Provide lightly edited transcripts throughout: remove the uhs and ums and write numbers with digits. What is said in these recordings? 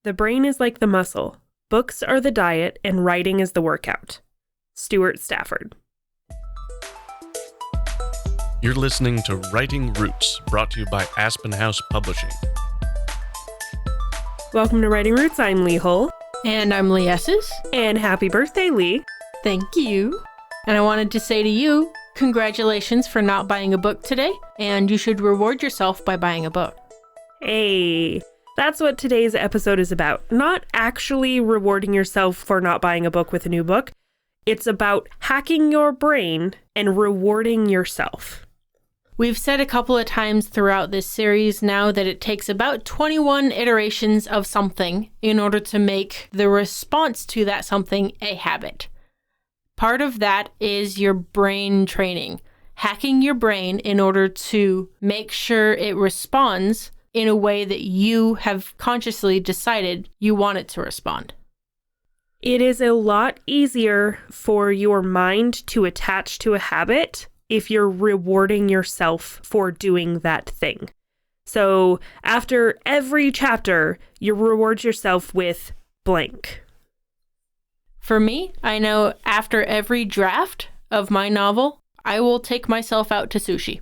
The brain is like the muscle. Books are the diet, and writing is the workout. Stuart Stafford. You're listening to Writing Roots, brought to you by Aspen House Publishing. Welcome to Writing Roots. I'm Lee Hull. And I'm Lee Esses. And happy birthday, Lee. Thank you. And I wanted to say to you, congratulations for not buying a book today, and you should reward yourself by buying a book. Hey, that's what today's episode is about. Not actually rewarding yourself for not buying a book with a new book. It's about hacking your brain and rewarding yourself. We've said a couple of times throughout this series now that it takes about 21 iterations of something in order to make the response to that something a habit. Part of that is your brain training, hacking your brain in order to make sure it responds in a way that you have consciously decided you want it to respond. It is a lot easier for your mind to attach to a habit if you're rewarding yourself for doing that thing. So after every chapter, you reward yourself with blank. For me, I know after every draft of my novel, I will take myself out to sushi.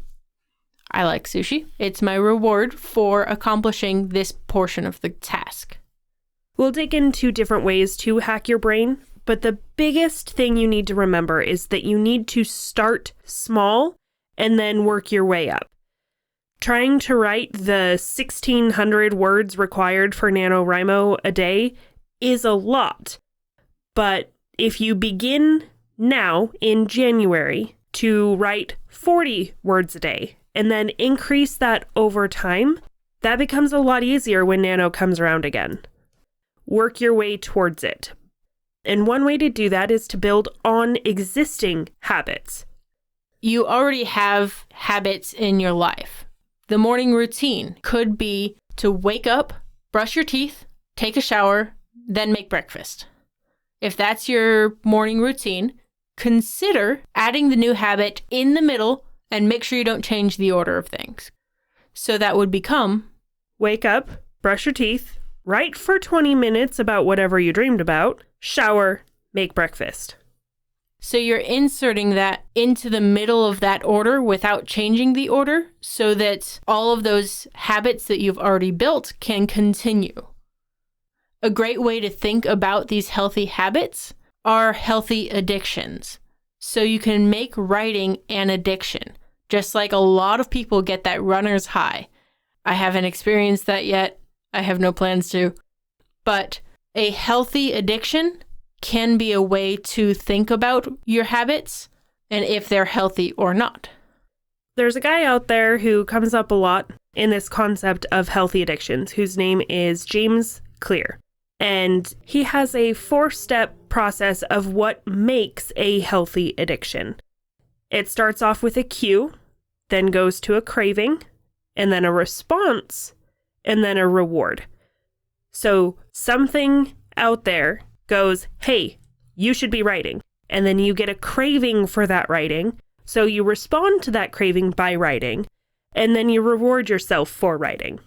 I like sushi. It's my reward for accomplishing this portion of the task. We'll dig into different ways to hack your brain, but the biggest thing you need to remember is that you need to start small and then work your way up. Trying to write the 1,600 words required for NaNoWriMo a day is a lot. But if you begin now in January to write 40 words a day and then increase that over time, that becomes a lot easier when Nano comes around again. Work your way towards it. And one way to do that is to build on existing habits. You already have habits in your life. The morning routine could be to wake up, brush your teeth, take a shower, then make breakfast. If that's your morning routine, consider adding the new habit in the middle and make sure you don't change the order of things. So that would become: wake up, brush your teeth, write for 20 minutes about whatever you dreamed about, shower, make breakfast. So you're inserting that into the middle of that order without changing the order so that all of those habits that you've already built can continue. A great way to think about these healthy habits are healthy addictions. So you can make writing an addiction, just like a lot of people get that runner's high. I haven't experienced that yet. I have no plans to. But a healthy addiction can be a way to think about your habits and if they're healthy or not. There's a guy out there who comes up a lot in this concept of healthy addictions, whose name is James Clear. And he has a 4-step process of what makes a healthy addiction. It starts off with a cue, then goes to a craving, and then a response, and then a reward. So something out there goes, hey, you should be writing. And then you get a craving for that writing. So you respond to that craving by writing, and then you reward yourself for writing.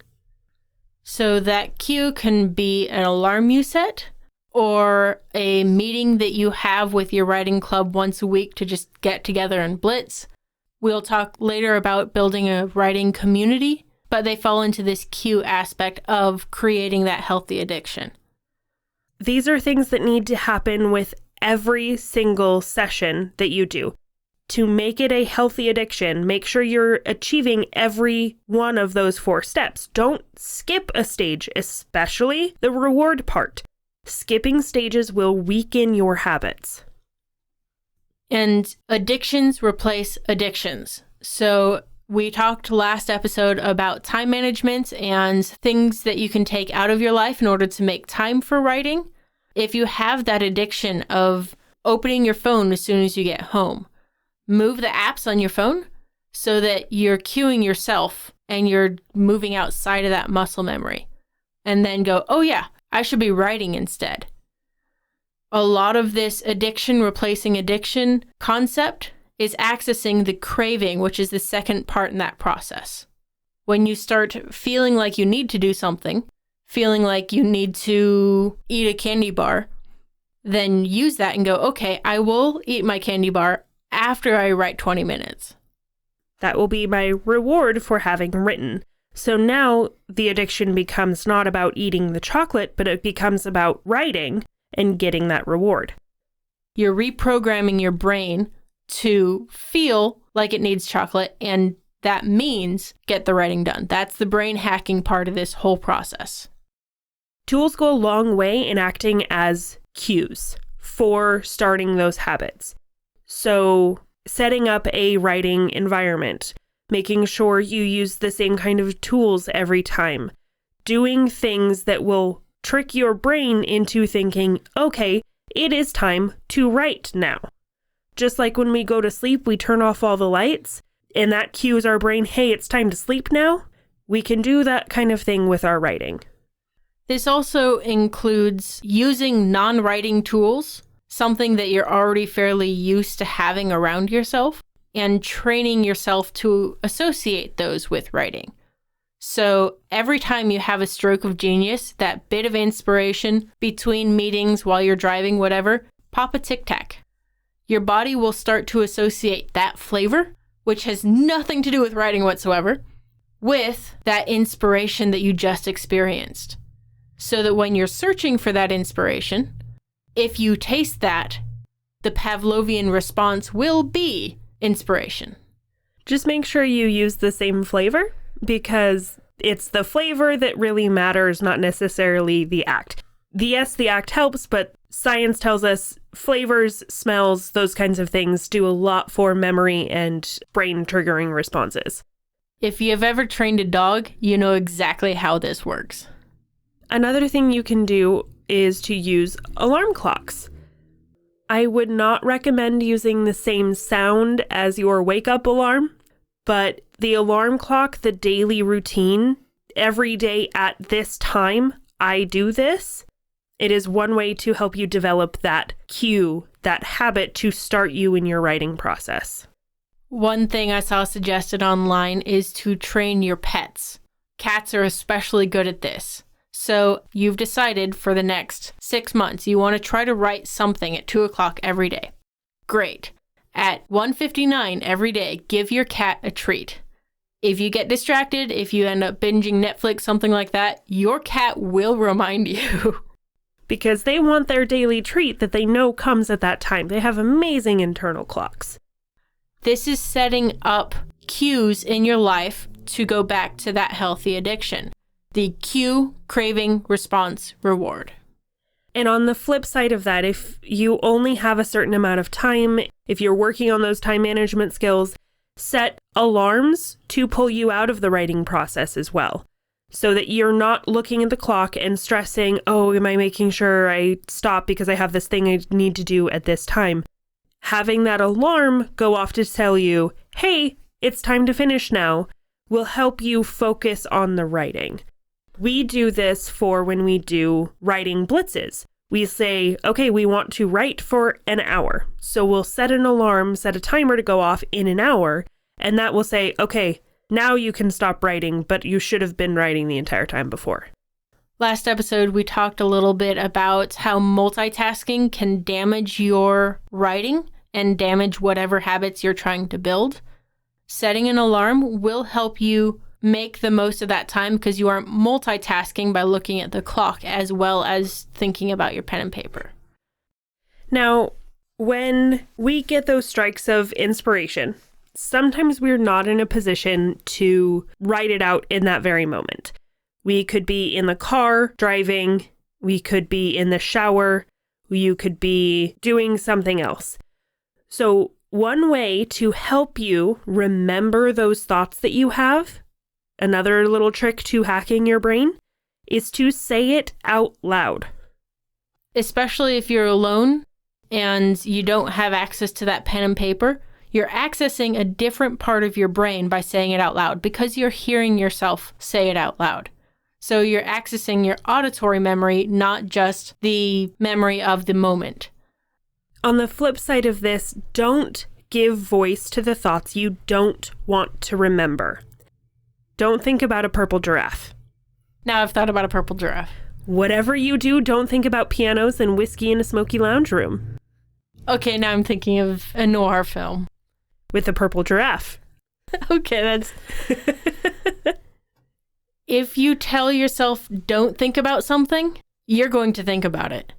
So that cue can be an alarm you set or a meeting that you have with your writing club once a week to just get together and blitz. We'll talk later about building a writing community, but they fall into this cue aspect of creating that healthy addiction. These are things that need to happen with every single session that you do. To make it a healthy addiction, make sure you're achieving every one of those 4 steps. Don't skip a stage, especially the reward part. Skipping stages will weaken your habits. And addictions replace addictions. So we talked last episode about time management and things that you can take out of your life in order to make time for writing. If you have that addiction of opening your phone as soon as you get home, move the apps on your phone so that you're cueing yourself and you're moving outside of that muscle memory. And then go, oh yeah, I should be writing instead. A lot of this addiction replacing addiction concept is accessing the craving, which is the second part in that process. When you start feeling like you need to do something, feeling like you need to eat a candy bar, then use that and go, okay, I will eat my candy bar after I write 20 minutes. That will be my reward for having written. So now the addiction becomes not about eating the chocolate, but it becomes about writing and getting that reward. You're reprogramming your brain to feel like it needs chocolate, and that means get the writing done. That's the brain hacking part of this whole process. Tools go a long way in acting as cues for starting those habits. So setting up a writing environment, making sure you use the same kind of tools every time, doing things that will trick your brain into thinking, okay, it is time to write now. Just like when we go to sleep, we turn off all the lights, and that cues our brain, hey, it's time to sleep now. We can do that kind of thing with our writing. This also includes using non-writing tools, something that you're already fairly used to having around yourself, and training yourself to associate those with writing. So every time you have a stroke of genius, that bit of inspiration between meetings while you're driving, whatever, pop a Tic Tac. Your body will start to associate that flavor, which has nothing to do with writing whatsoever, with that inspiration that you just experienced. So that when you're searching for that inspiration, if you taste that, the Pavlovian response will be inspiration. Just make sure you use the same flavor, because it's the flavor that really matters, not necessarily the act. Yes, the act helps, but science tells us flavors, smells, those kinds of things do a lot for memory and brain triggering responses. If you've ever trained a dog, you know exactly how this works. Another thing you can do is to use alarm clocks. I would not recommend using the same sound as your wake-up alarm, but the alarm clock, the daily routine, every day at this time, I do this. It is one way to help you develop that cue, that habit to start you in your writing process. One thing I saw suggested online is to train your pets. Cats are especially good at this. So you've decided for the next 6 months, you want to try to write something at 2 o'clock every day. Great. At 1:59 every day, give your cat a treat. If you get distracted, if you end up binging Netflix, something like that, your cat will remind you. Because they want their daily treat that they know comes at that time. They have amazing internal clocks. This is setting up cues in your life to go back to that healthy addiction. The cue, craving, response, reward. And on the flip side of that, if you only have a certain amount of time, if you're working on those time management skills, set alarms to pull you out of the writing process as well. So that you're not looking at the clock and stressing, oh, am I making sure I stop because I have this thing I need to do at this time? Having that alarm go off to tell you, hey, it's time to finish now, will help you focus on the writing. We do this for when we do writing blitzes. We say, okay, we want to write for an hour. So we'll set an alarm, set a timer to go off in an hour, and that will say, okay, now you can stop writing, but you should have been writing the entire time before. Last episode, we talked a little bit about how multitasking can damage your writing and damage whatever habits you're trying to build. Setting an alarm will help you make the most of that time because you aren't multitasking by looking at the clock as well as thinking about your pen and paper. Now, when we get those strikes of inspiration, sometimes we're not in a position to write it out in that very moment. We could be in the car driving, we could be in the shower, you could be doing something else. So one way to help you remember those thoughts that you have, another little trick to hacking your brain, is to say it out loud. Especially if you're alone and you don't have access to that pen and paper, you're accessing a different part of your brain by saying it out loud because you're hearing yourself say it out loud. So you're accessing your auditory memory, not just the memory of the moment. On the flip side of this, don't give voice to the thoughts you don't want to remember. Don't think about a purple giraffe. Now I've thought about a purple giraffe. Whatever you do, don't think about pianos and whiskey in a smoky lounge room. Okay, now I'm thinking of a noir film. With a purple giraffe. Okay, that's... If you tell yourself don't think about something, you're going to think about it.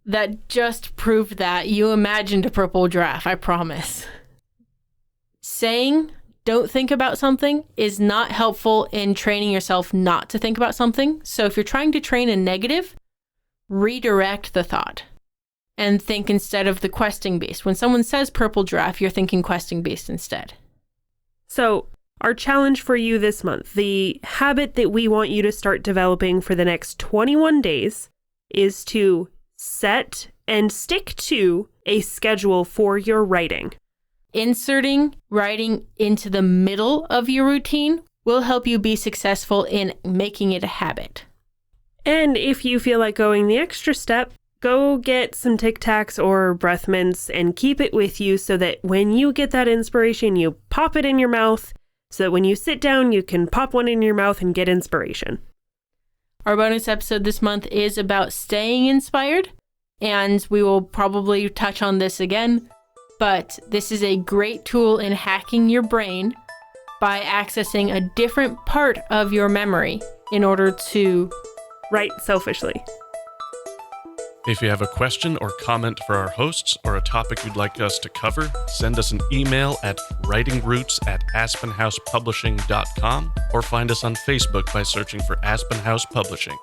That just proved that you imagined a purple giraffe, I promise. Saying don't think about something is not helpful in training yourself not to think about something. So if you're trying to train a negative, redirect the thought and think instead of the questing beast. When someone says purple giraffe, you're thinking questing beast instead. So our challenge for you this month, the habit that we want you to start developing for the next 21 days, is to set and stick to a schedule for your writing. Inserting writing into the middle of your routine will help you be successful in making it a habit. And if you feel like going the extra step, go get some Tic Tacs or breath mints and keep it with you so that when you get that inspiration, you pop it in your mouth, so that when you sit down, you can pop one in your mouth and get inspiration. Our bonus episode this month is about staying inspired, and we will probably touch on this again. But this is a great tool in hacking your brain by accessing a different part of your memory in order to write selfishly. If you have a question or comment for our hosts or a topic you'd like us to cover, send us an email at writingroots@aspenhousepublishing.com or find us on Facebook by searching for Aspen House Publishing.